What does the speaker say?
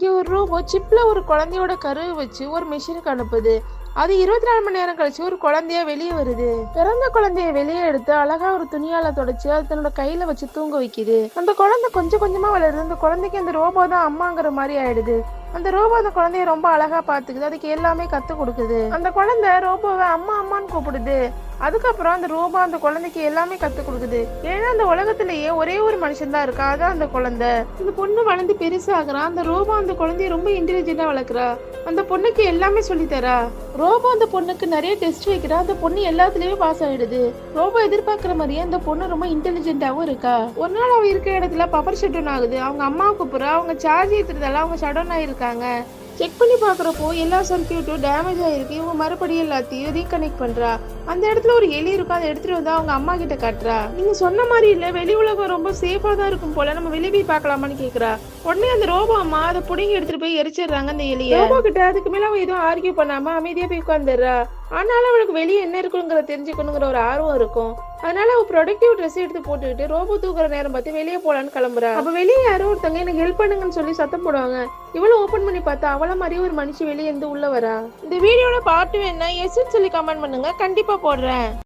இன்னைக்கு ஒரு ரோபோ சிப்ல ஒரு குழந்தையோட கருவை வச்சு ஒரு மிஷினுக்கு அனுப்புது. அது 24 மணி நேரம் கழிச்சு ஒரு குழந்தைய வெளியே வருது. பிறந்த குழந்தைய வெளியே எடுத்து அழகா ஒரு துணியால தொடச்சு அது தன்னோட கையில வச்சு தூங்க வைக்குது. அந்த குழந்தை கொஞ்சம் கொஞ்சமா வளருது. அந்த குழந்தைக்கு அந்த ரோபோ தான் அம்மாங்கிற மாதிரி ஆயிடுது. அந்த ரோபோ அந்த குழந்தைய ரொம்ப அழகா பாத்துக்குது. அதுக்கு எல்லாமே கத்து கொடுக்குது. அந்த குழந்தை ரோபோவை அம்மா அம்மான்னு கூப்பிடுது. அதுக்கப்புறம் அந்த ரோபோ அந்த குழந்தைக்கு எல்லாமே கத்து கொடுக்குது. ஏன்னா அந்த உலகத்திலேயே ஒரே ஒரு மனுஷன் தான் இருக்கா, அதான் அந்த குழந்தை. இந்த பொண்ணு வளர்ந்து பெருசாகிறா. அந்த ரோபோ அந்த குழந்தைய ரொம்ப இன்டெலிஜென்ட்டா வளர்க்குறா. அந்த பொண்ணுக்கு எல்லாமே சொல்லி தரா. ரோபோ அந்த பொண்ணுக்கு நிறைய டெஸ்ட் வைக்கிறா. அந்த பொண்ணு எல்லாத்துலயுமே பாஸ் ஆயிடுது. ரோபோ எதிர்பார்க்கிற மாதிரியே அந்த பொண்ணு ரொம்ப இன்டெலிஜென்ட்டாவும் இருக்கா. ஒரு நாள் அவ இருக்கிற இடத்துல பவர் ஷட் டவுன் ஆகுது. அவங்க அம்மா கூப்பிடுறா. அவங்க சார்ஜ் ஏத்துறதால அவங்க ஷட் டவுன் ஆயிருக்காங்க. செக் பண்ணி பாக்குறப்போ எல்லா சர்க்கியூட்டும் டேமேஜ் ஆயிருக்கு. இவங்க மறுபடியும் எல்லாத்தையும் ரீகனெக்ட் பண்றா. அந்த இடத்துல ஒரு எலி இருக்கும். அதை எடுத்துட்டு வந்து அவங்க அம்மா கிட்ட காட்டுறா. நீங்க சொன்ன மாதிரி இல்ல, வெளி உலகம் ரொம்ப சேஃபா தான் இருக்கும் போல, நம்ம வெளியே போய் பார்க்கலாமான்னு கேக்குறா. உடனே அந்த ரோபோ அம்மா அதை புடிங்கி எடுத்துட்டு போய் எரிச்சிடுறாங்க அந்த எலியை. ரோபோ கிட்ட அதுக்கு மேல அவ எதுவும் ஆர்கியூ பண்ணாம அமைதியா போய் உட்காந்துடுறா. ஆனாலும் அவளுக்கு வெளியே என்ன இருக்குங்கிறத தெரிஞ்சுக்கணுங்கிற ஒரு ஆர்வம் இருக்கும். அதனால அவ ப்ரொடக்டிவ் ட்ரெஸ் எடுத்து போட்டுக்கிட்டு ரோபோ தூக்குற நேரம் பார்த்து வெளியே போலான்னு கிளம்புறா. அப்ப வெளியே யாரோ ஒருத்தங்க எனக்கு ஹெல்ப் பண்ணுங்கன்னு சொல்லி சத்தம் போடுவாங்க. இவளும் ஓபன் பண்ணி பார்த்தா அவள மாதிரியே ஒரு மனுஷி வெளியே இருந்து உள்ள வரா. இந்த வீடியோட பார்ட் வேணா எஸ்ன்னு சொல்லி கமெண்ட் பண்ணுங்க, கண்டிப்பா போடுறேன்.